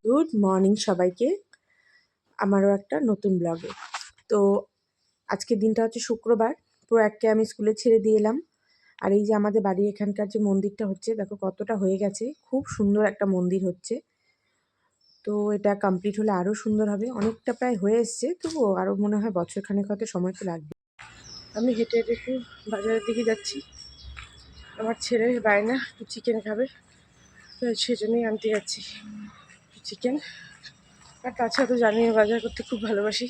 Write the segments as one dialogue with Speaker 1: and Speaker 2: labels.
Speaker 1: Good morning সবাইকে, আমারও একটা নতুন ব্লগে। তো আজকের দিনটা হচ্ছে শুক্রবার। প্রয়াগকে আমি স্কুলে ছেড়ে দিয়ে এলাম। আর এই যে আমাদের বাড়ির এখানকার যে মন্দিরটা হচ্ছে, দেখো কতটা হয়ে গেছে, খুব সুন্দর একটা মন্দির হচ্ছে। তো এটা কমপ্লিট হলে আরও সুন্দর হবে। অনেকটা প্রায় হয়ে এসছে, তবুও আরও মনে হয় বছরখানেক হয়তো সময় তো লাগবে। আমি হেঁটে হেঁটে একটু বাজারের দিকে যাচ্ছি। আমার ছেলের বায়না একটু চিকেন খাবে, তো সেজন্যই আনতে যাচ্ছি চিকেন। আর তাছাড়া তো জানি বাজার করতে খুব ভালোবাসি।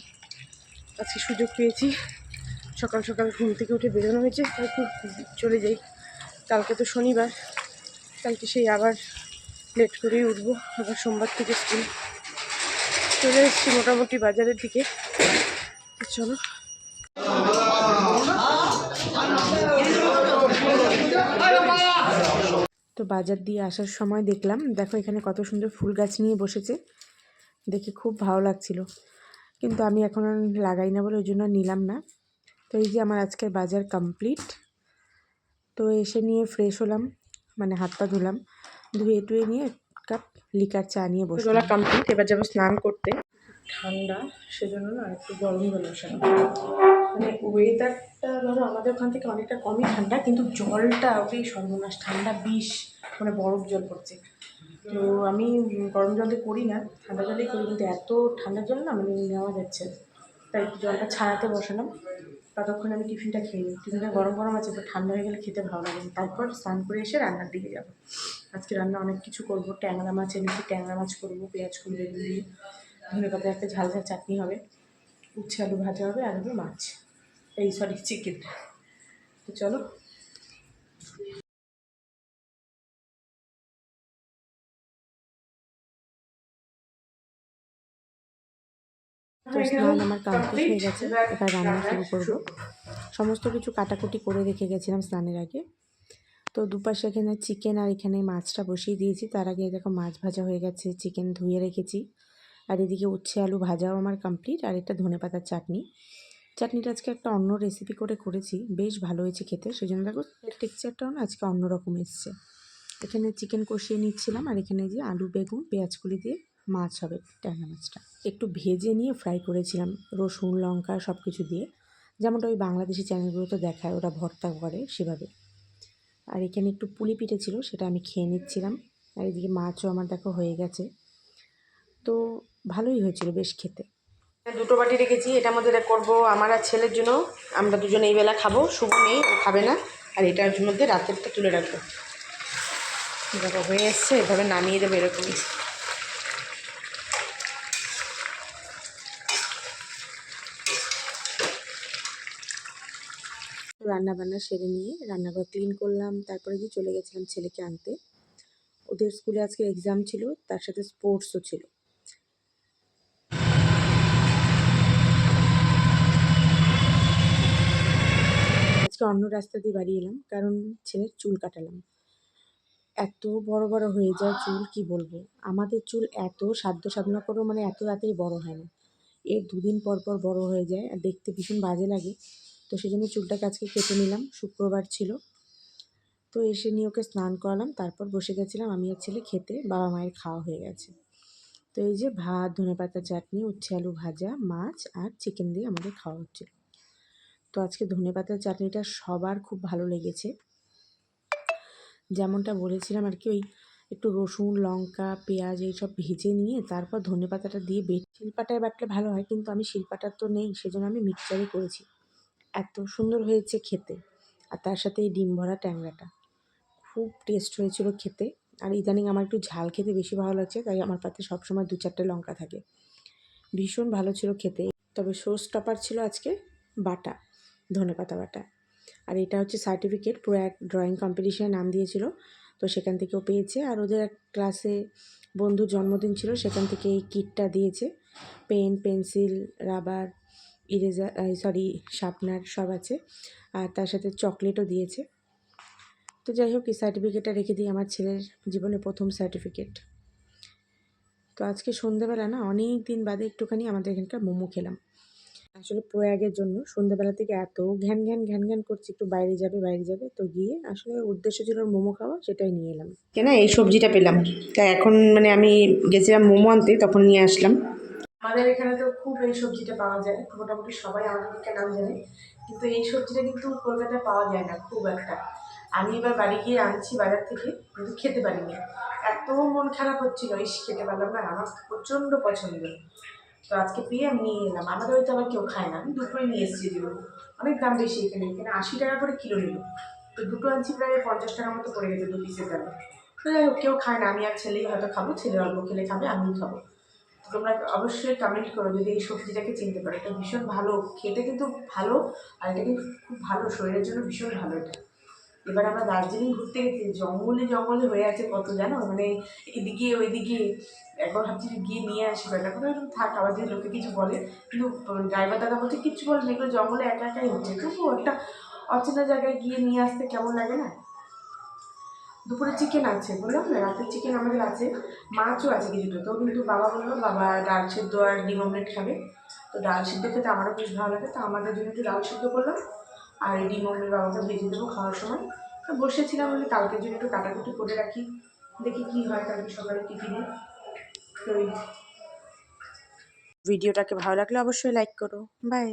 Speaker 1: আজকে সুযোগ পেয়েছি, সকাল সকাল ঘুম থেকে উঠে বেরোনো হয়েছে, তাই খুব চলে যাই। কালকে তো শনিবার, কালকে সেই আবার লেট করেই উঠবো, আবার সোমবার থেকে স্কুল। চলে এসেছি মোটামুটি বাজারের দিকে। চলো। তো বাজার দিয়ে আসার সময় দেখলাম, দেখো এখানে কত সুন্দর ফুল গাছ নিয়ে বসেছে, দেখে খুব ভালো লাগছিল। কিন্তু আমি এখন আর লাগাই না বলে ওই জন্য নিলাম না। তো এই যে আমার আজকের বাজার কমপ্লিট। তো এসে নিয়ে ফ্রেশ হলাম, মানে হাত পা ধুলাম, ধুয়ে টুয়ে নিয়ে কাপ লিকার চা নিয়ে বসে কমপ্লিট। এবার যাবো স্নান করতে। ঠান্ডা, সেজন্য না একটু গরম জল বসানো। মানে ওয়েদারটা ধরো আমাদের ওখান থেকে অনেকটা কমই ঠান্ডা, কিন্তু জলটা ওই সর্বনাশ ঠান্ডা, বিষ, মানে বরফ জল পড়ছে। তো আমি গরম জলে করি না, ঠান্ডা জলেই করি, কিন্তু এত ঠান্ডা জল না মানে নেওয়া যাচ্ছে, তাই জলটা ছাড়াতে বসালাম। ততক্ষণ আমি টিফিনটা খেয়ে নিই। টিফিনটা গরম গরম আছে, তো ঠান্ডা হয়ে গেলে খেতে ভালো লাগে। তারপর স্নান করে এসে রান্নার দিকে যাবো। আজকে রান্না অনেক কিছু করবো। ট্যাংরা মাছ এনেছি, ট্যাংরা মাছ করবো পেঁয়াজ কুমড়ো দিয়ে। ধনে পাতা একটা ঝাল ঝাল চাটনি হবে, উচ্ছে আলু ভাজা হবে, আর হবে মাছ, এই সরি চিকেন। তো চলো। তো স্নান আমার কমপ্লিট হয়ে গেছে, এবার রান্না শুরু করব। সমস্ত কিছু কাটাকুটি করে রেখে গেছিলাম স্নানের আগে। তো দুপাশে এখানে চিকেন আর এখানে মাছটা বসিয়ে দিয়েছি। তার আগে দেখো মাছ ভাজা হয়ে গেছে, চিকেন ধুয়ে রেখেছি। আর এদিকে উচ্ছে আলু ভাজাও আমার কমপ্লিট। আর এটা ধনেপাতার চাটনি। চাটনিটা আজকে একটা অন্য রেসিপি করেছি, বেশ ভালো হয়েছে খেতে। সেজন্য দেখো টেক্সচারটাও না আজকে অন্যরকম এসছে। এখানে চিকেন কষিয়ে নিচ্ছিলাম, আর এখানে যে আলু বেগুন পেঁয়াজকুলি দিয়ে মাছ হবে, ট্যাংরা মাছটা একটু ভেজে নিয়ে ফ্রাই করেছিলাম রসুন লঙ্কা সব কিছু দিয়ে, যেমনটা ওই বাংলাদেশি চ্যানেলগুলোতে দেখায় ওরা ভর্তা করে সেভাবে। আর এখানে একটু পুলি পিঠে ছিল, সেটা আমি খেয়ে নিচ্ছিলাম। আর এদিকে মাছও আমার দেখো হয়ে গেছে। তো ভালোই হয়েছিল বেশ খেতে। দুটো বাটি রেখেছি, এটার মধ্যে করবো আমার আর ছেলের জন্য। আমরা দুজনে এই বেলা খাবো, শুভ নেই, ও খাবে না। আর এটার মধ্যে রাতেরটা তুলে রাখবো। দেখো হয়ে এসছে, এভাবে নামিয়ে দেবো এরকমই। রান্না বান্না সেরে নিয়ে রান্নাঘর ক্লিন করলাম, তারপরে যে চলে গেছিলাম ছেলেকে আনতে। ওদের স্কুলে আজকে এক্সাম ছিল, তার সাথে স্পোর্টসও ছিল। আজকে অন্য রাস্তা দিয়ে বাড়ি এলাম, কারণ ছেলের চুল কাটালাম। এত বড় বড় হয়ে যায় চুল, কি বলবো। আমাদের চুল এত সাধ্য সাধনা করেও মানে এত তাড়াতাড়ি বড় হয় না, এর দুদিন পর পর বড় হয়ে যায়, আর দেখতে ভীষণ বাজে লাগে। তো সেই জন্য চুলটাকে আজকে কেটে নিলাম, শুক্রবার ছিল। তো এসে নিয়ে ওকে স্নান করালাম, তারপর বসে গেছিলাম আমি আর ছেলে খেতে। বাবা মায়ের খাওয়া হয়ে গেছে। তো এই যে ভাত ধনেপাতা চাটনি উচ্ছে আলু ভাজা মাছ আর চিকেন দিয়ে আমাদের খাওয়া হচ্ছিল। তো আজকে ধনেপাতার চাটনিটা সবার খুব ভালো লেগেছে। যেমনটা বলেছিলাম আর কি, ওই একটু রসুন লঙ্কা পেঁয়াজ এইসব ভেজে নিয়ে তারপর ধনেপাতাটা দিয়ে শিলপাটায় বাটলে ভালো হয়, কিন্তু আমি শিলপাটার তো নেই, সেজন্য আমি মিক্সচারই করেছি। এত সুন্দর হয়েছে খেতে। আর তার সাথে এই ডিম ভরা ট্যাংরাটা খুব টেস্ট হয়েছিল খেতে। আর ইদানিং আমার একটু ঝাল খেতে বেশি ভালো লাগছে, তাই আমার পাতে সবসময় 2-4টে লঙ্কা থাকে। ভীষণ ভালো ছিল খেতে। তবে শো স্টপার ছিল আজকে বাটা, ধনেপাতা বাটা। আর এটা হচ্ছে সার্টিফিকেট, পুরো এক ড্রয়িং কম্পিটিশানে নাম দিয়েছিল, তো সেখান থেকেও পেয়েছে। আর ওদের এক ক্লাসে বন্ধুর জন্মদিন ছিল, সেখান থেকে এই কিটটা দিয়েছে। Pen pencil rubber eraser sharpener সব আছে, আর তার সাথে চকলেটও দিয়েছে। তো যাই হোক, এই সার্টিফিকেটটা রেখে দিই, আমার ছেলের জীবনে প্রথম সার্টিফিকেট। তো আজকে সন্ধ্যেবেলা না অনেক দিন বাদে একটুখানি আমাদের এখানকার মোমো খেলাম। আসলে প্রয়াগের জন্য সন্ধ্যাবেলা থেকে এত ঘ্যান ঘ্যান ঘ্যান ঘ্যান করছে, একটু বাইরে যাবে বাইরে যাবে, তো গিয়ে আসলে উদ্দেশ্য ছিল মোমো খাওয়া, সেটাই নিয়ে এলাম। কেন এই সবজিটা পেলাম, তাই এখন মানে আমি গেছিলাম মোমো আনতে, তখন নিয়ে আসলাম। আমাদের এখানে তো খুব এই সবজিটা পাওয়া যায়, মোটামুটি সবাই আমাদের দিকে নাম জানে, কিন্তু এই সবজিটা কিন্তু কলকাতায় পাওয়া যায় না খুব একটা। আমি এবার বাড়ি গিয়ে আনছি বাজার থেকে, কিন্তু খেতে পারিনি, এত মন খারাপ হচ্ছিল, খেতে পারলাম না, আমার প্রচণ্ড পছন্দ। তো আজকে পেয়ে আমি নিয়ে এলাম, আমাদের হয়তো আবার কেউ খায় না, আমি দুটোই নিয়ে এসেছি, যেগুলো অনেক দাম বেশি, এখানে এখানে 80 টাকা করে কিলো নিল, তো দুটো আনছি প্রায় 50 টাকার মতো পড়ে গেছে 2 পিসের দামে। তো যাই হোক, কেউ খায় না, আমি আর ছেলেই হয়তো খাবো, ছেলে অল্প খেলে খাবে, আমিই খাবো। তো তোমরা অবশ্যই কমেন্ট করো যদি এই সবজিটাকে চিনতে পারো, এটা ভীষণ ভালো খেতে, কিন্তু ভালো, আর এটা কিন্তু খুব ভালো, শরীরের জন্য ভীষণ ভালো এটা। এবার আমরা দার্জিলিং ঘুরতে গেছি, জঙ্গলে জঙ্গলে হয়ে আছে কত জানো, মানে এদিকে ওইদিকে, একবার ভাবছি যে গিয়ে নিয়ে আসি, ব্যাটা করে থাক, আবার যদি লোকে কিছু বলে, কিন্তু ড্রাইভার দাদা বলছে কিচ্ছু বলেন, এগুলো জঙ্গলে একা একাই হচ্ছে, তবুও একটা অচেনা জায়গায় গিয়ে নিয়ে আসতে কেমন লাগে না। দুপুরে চিকেন আছে, বললাম না, রাতের চিকেন আমাদের আছে, মাছও আছে কিছুটা, তো কিন্তু বাবা বললো বাবা ডাল সেদ্ধ আর ডিম অমলেট খাবে, তো ডাল সেদ্ধ খেতে আমারও বেশ ভালো লাগে, তো আমাদের জন্য একটু ডাল সেদ্ধ করলাম, আর এই ডিম অমলেট বাবাকে ভেজে দেবো খাওয়ার সময়। তো বসেছিলাম, বলে কালকের জন্য একটু কাটাকুটি করে রাখি, দেখি কী হয় কালকে সকালে টিফিনে। তো ভিডিওটাকে ভালো লাগলে অবশ্যই লাইক করো, বাই।